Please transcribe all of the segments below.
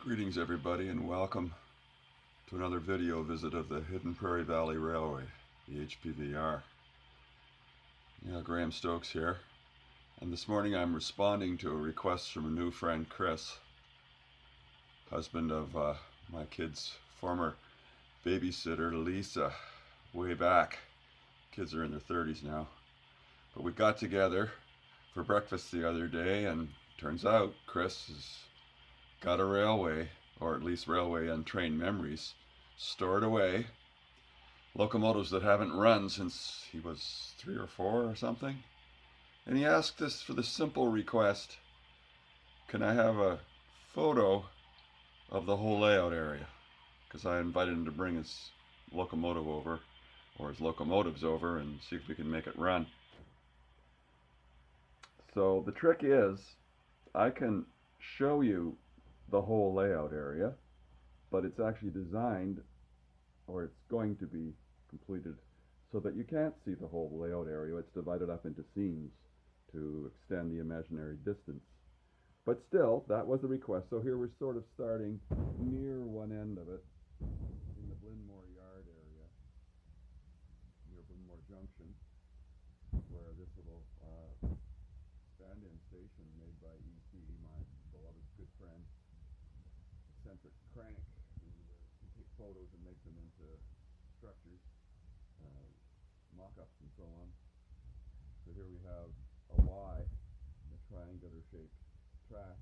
Greetings everybody and welcome to another video visit of the Hidden Prairie Valley Railway, the HPVR. Graham Stokes here, and this morning I'm responding to a request from a new friend, Chris, husband of my kid's former babysitter, Lisa, way back. Kids are in their 30s now. But we got together for breakfast the other day, and turns out Chris has got a railway, or at least railway and train memories, stored away. Locomotives that haven't run since he was 3 or 4 or something. And he asked us for the simple request, can I have a photo of the whole layout area? Because I invited him to bring his locomotive over, or his locomotives over, and see if we can make it run. So the trick is, I can show you the whole layout area, but it's actually designed, or it's going to be completed, so that you can't see the whole layout area. It's divided up into scenes to extend the imaginary distance. But still, that was a request. So here we're sort of starting near one end of it, in the Blinmore Yard area, near Blinmore Junction, where this little stand-in station made by E.T., my beloved good friend, eccentric crank, who can take photos and make them into structures, mock-ups and so on. So here we have a Y, a triangular shaped track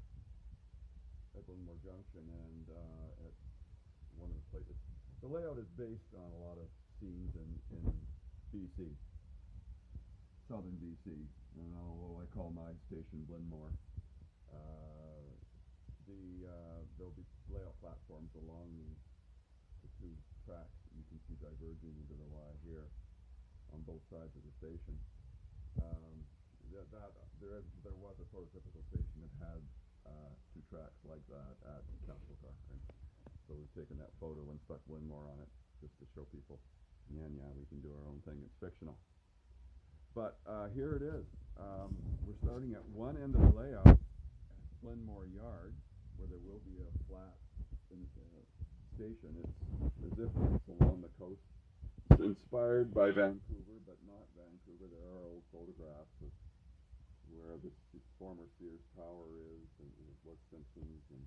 at Blinmore Junction, and at one of the places. The layout is based on a lot of scenes in BC, southern BC, and although I call my station Blinmore, there'll be layout platforms along the two tracks that you can see diverging into the Y here on both sides of the station. There was a prototypical station that had two tracks like that at Castlecar, and so we've taken that photo and stuck Blinmore on it just to show people, yeah, we can do our own thing. It's fictional. But here it is. We're starting at one end of the layout, Blinmore Yard, where there will be a flat station. It's as if it's along the coast. It's inspired by Vancouver, but not Vancouver. There are old photographs of where the former Sears Tower is, and it was Simpsons. And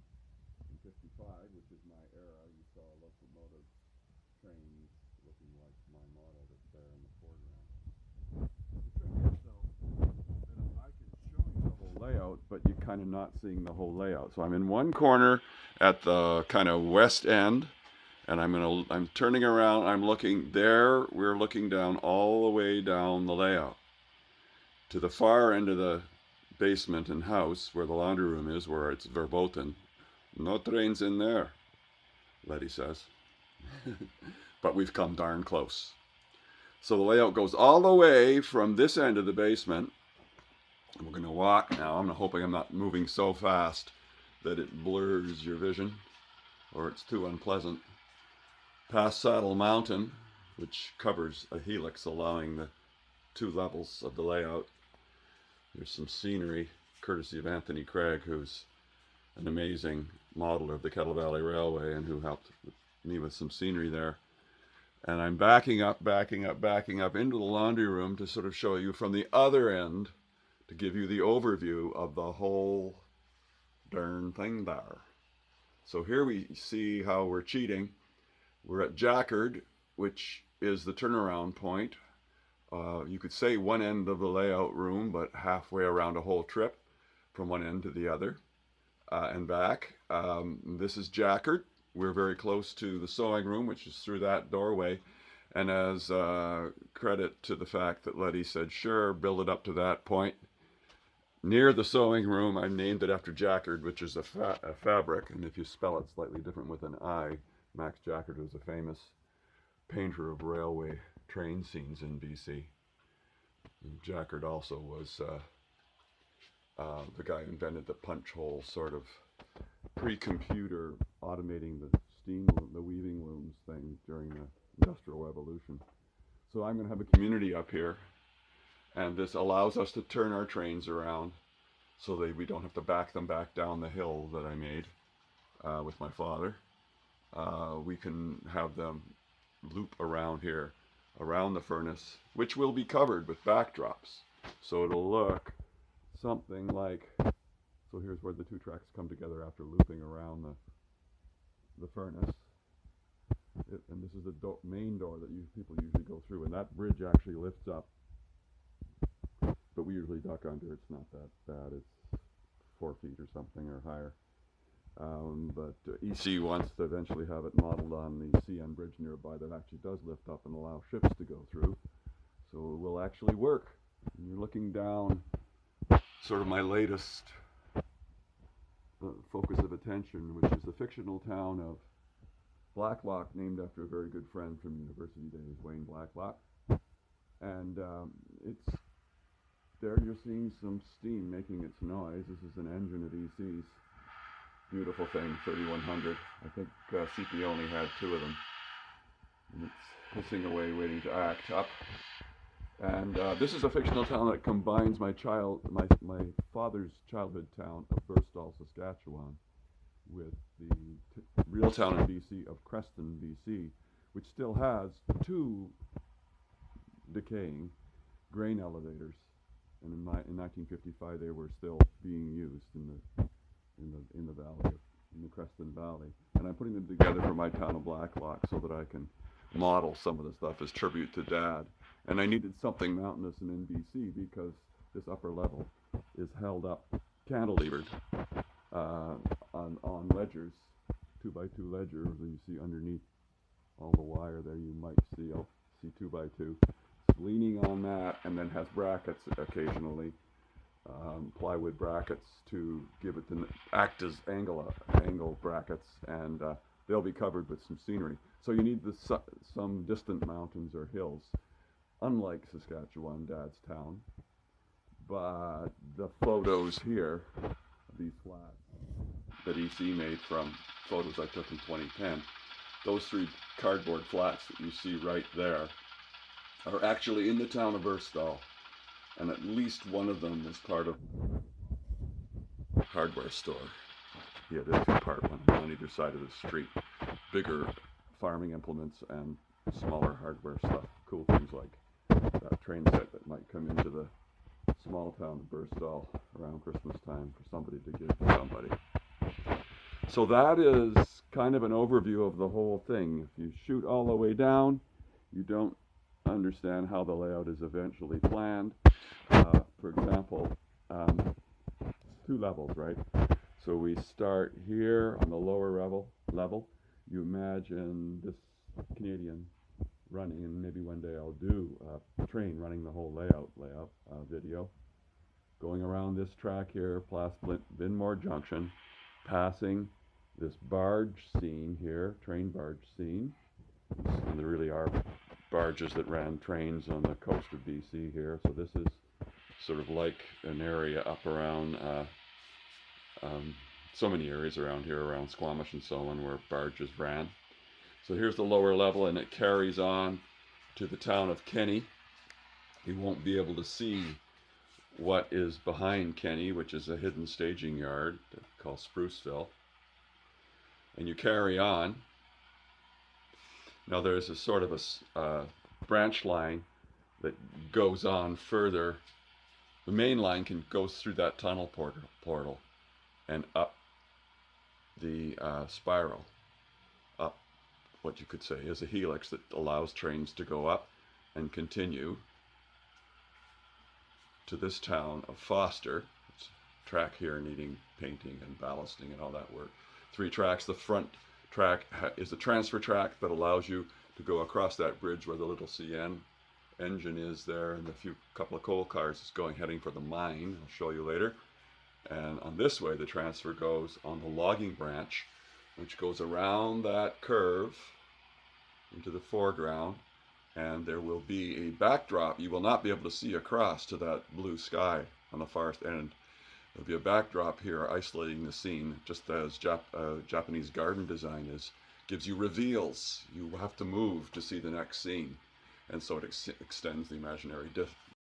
in '55, which is my era, you saw locomotive trains looking like my model that's there in the foreground. The trick is, though, that I can show you the whole layout, but you're kind of not seeing the whole layout. So I'm in one corner at the kind of west end, and I'm turning around. I'm looking there. We're looking down all the way down the layout to the far end of the basement and house where the laundry room is, where it's verboten. No trains in there, Letty says. But we've come darn close. So the layout goes all the way from this end of the basement. We're going to walk now. I'm hoping I'm not moving so fast that it blurs your vision, or it's too unpleasant. Past Saddle Mountain, which covers a helix, allowing the 2 levels of the layout. There's some scenery, courtesy of Anthony Craig, who's an amazing modeler of the Kettle Valley Railway and who helped me with some scenery there. And I'm backing up into the laundry room to sort of show you from the other end, to give you the overview of the whole darn thing there. So here we see how we're cheating. We're at Jackard, which is the turnaround point. You could say one end of the layout room, but halfway around a whole trip from one end to the other and back. This is Jackard. We're very close to the sewing room, which is through that doorway. And as credit to the fact that Letty said, sure, build it up to that point. Near the sewing room, I named it after Jackard, which is a fabric. And if you spell it slightly different with an I, Max Jackard was a famous painter of railway train scenes in BC. And Jackard also was the guy who invented the punch hole sort of pre-computer automating the weaving looms thing during the Industrial Revolution. So I'm going to have a community up here, and this allows us to turn our trains around so that we don't have to back them back down the hill that I made. with my father, we can have them loop around here, around the furnace, which will be covered with backdrops. So it'll look something like, so here's where the two tracks come together after looping around the furnace. And this is the main door that people usually go through, and that bridge actually lifts up, but we usually duck under. It's not that bad. It's 4 feet or something or higher. But EC wants to eventually have it modeled on the CN bridge nearby that actually does lift up and allow ships to go through. So it will actually work. And you're looking down sort of my latest focus of attention, which is the fictional town of Blacklock, named after a very good friend from university days, Wayne Blacklock. And it's there you're seeing some steam making its noise. This is an engine of EC's. Beautiful thing, 3100. I think CP only had 2 of them. And it's hissing away, waiting to act up. And this is a fictional town that combines my father's childhood town of Burstall, Saskatchewan, with the real town in BC of Creston, BC, which still has 2 decaying grain elevators. And in 1955, they were still being used in the valley, in the Creston Valley. And I'm putting them together for my town of Blacklock so that I can model some of the stuff as tribute to Dad. And I needed something mountainous and in BC because this upper level is held up, cantilevered on ledgers, 2x2 ledgers. And you see underneath all the wire there, you might see 2x2. It's leaning on that, and then has brackets occasionally. Plywood brackets to give it the act as angle brackets, and they'll be covered with some scenery. So you need some distant mountains or hills, unlike Saskatchewan, Dad's town. But the photos here, these flats that EC made from photos I took in 2010, those 3 cardboard flats that you see right there are actually in the town of Burstall. And at least one of them is part of a hardware store. Yeah, there's a 2-part one on either side of the street. Bigger farming implements and smaller hardware stuff. Cool things like that train set that might come into the small town of Burstall around Christmas time for somebody to give to somebody. So that is kind of an overview of the whole thing. If you shoot all the way down, you don't understand how the layout is eventually planned. For example, 2 levels, right? So we start here on the lower level. You imagine this Canadian running, and maybe one day I'll do a train running the whole layout video. Going around this track here, past Binmore Junction, passing this barge scene here, train barge scene. And there really are barges that ran trains on the coast of BC here. So this is sort of like an area up around, so many areas around here, around Squamish and so on, where barges ran. So here's the lower level, and it carries on to the town of Kenny. You won't be able to see what is behind Kenny, which is a hidden staging yard called Spruceville. And you carry on. Now there's a sort of a branch line that goes on further. The main line goes through that tunnel portal and up the spiral, up what you could say is a helix that allows trains to go up and continue to this town of Foster. It's a track here needing painting and ballasting and all that work. 3 tracks. The front track is a transfer track that allows you to go across that bridge where the little CN engine is there, and the couple of coal cars is heading for the mine. I'll show you later. And on this way, the transfer goes on the logging branch, which goes around that curve into the foreground, and there will be a backdrop. You will not be able to see across to that blue sky on the far end. There'll be a backdrop here isolating the scene, just as Japanese garden design gives you reveals. You have to move to see the next scene. And so it extends the imaginary